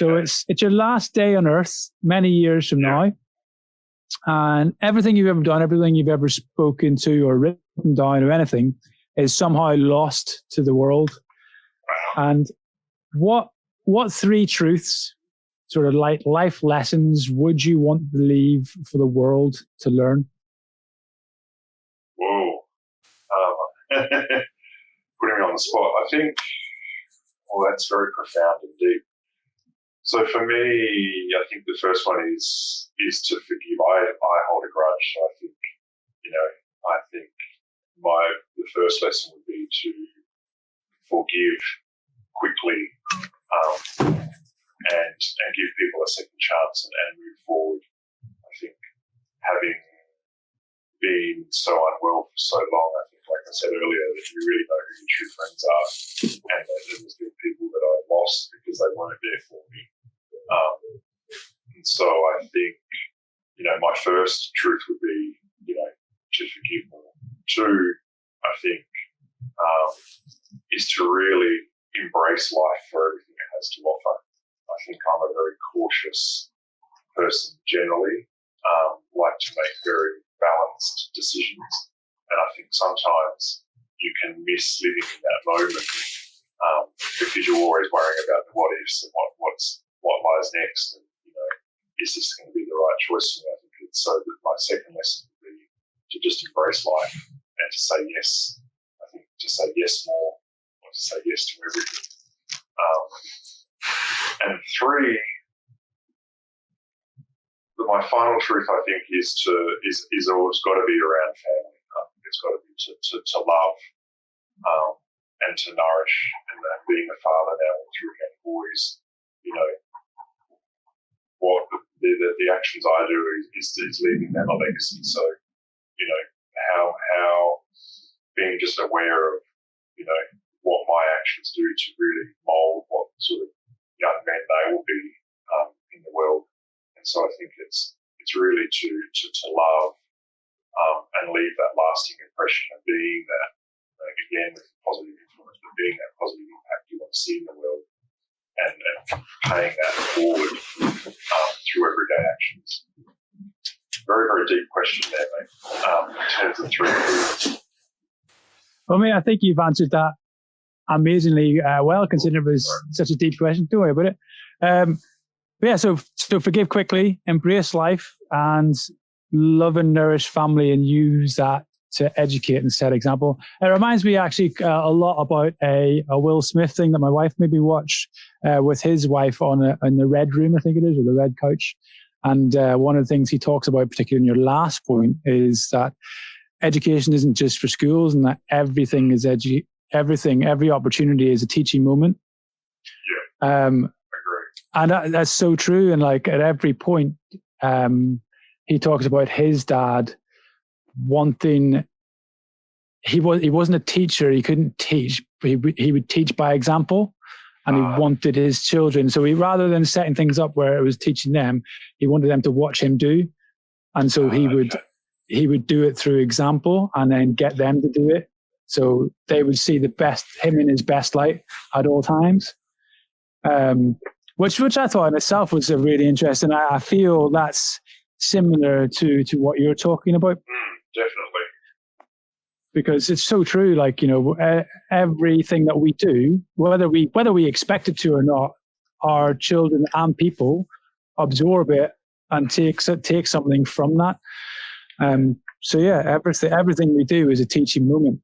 So it's your last day on Earth, many years from now, and everything you've ever done, everything you've ever spoken to or written down or anything is somehow lost to the world. And what 3 truths, sort of like life lessons, would you want to leave for the world to learn? Whoa. Putting me on the spot. I think, that's very profound and deep. So for me, I think the first one is to forgive. I hold a grudge. So I think, I think the first lesson would be to forgive quickly, and give people a second chance and move forward. I think having been so unwell for so long, I think, like I said earlier, that you really know who your true friends are, and that there's been people that I lost because they weren't there for me. And so I think, my first truth would be, to forgive more. 2, I think, is to really embrace life for everything it has to offer. I think I'm a very cautious person generally, like to make very balanced decisions. And I think sometimes you can miss living in that moment because you're always worrying about the what ifs and what lies next. And, is this going to be the right choice for me? I think it's so that my second lesson would be to just embrace life and to say yes. I think to say yes more, or to say yes to everything. And 3, my final truth, I think, is always got to be around family. It's got to be to love and to nourish. And being a father now with 3 young boys, what the actions I do is leaving them a legacy. So, how being just aware of, what my actions do to really mould what sort of young men they will be in the world. And so I think it's really to love and leave that lasting impression of being that, again, with positive influence, but being that positive impact you want to see in the world and paying that forward through everyday actions. Very, very deep question there, mate, in terms of 3 truths. Well, mate, I think you've answered that amazingly well, considering it was such a deep question. Don't worry about it. So forgive quickly, embrace life, and love and nourish family, and use that to educate and set example. It reminds me actually a lot about a Will Smith thing that my wife maybe watched with his wife in the Red Room, I think it is, or the Red Couch. And one of the things he talks about, particularly in your last point, is that education isn't just for schools, and that everything is every opportunity is a teaching moment. Yeah, I agree. And that's so true. And like at every point, he talks about his dad wanting. He wasn't a teacher. He couldn't teach. He would teach by example, and he wanted his children. So rather than setting things up where it was teaching them, he wanted them to watch him do, and so he would do it through example, and then get them to do it. So they would see him in his best light at all times. Which I thought in itself was a really interesting. I feel that's similar to what you're talking about. Definitely. Because it's so true. Like, everything that we do, whether we expect it to or not, our children and people absorb it and take something from that. So yeah, everything we do is a teaching moment.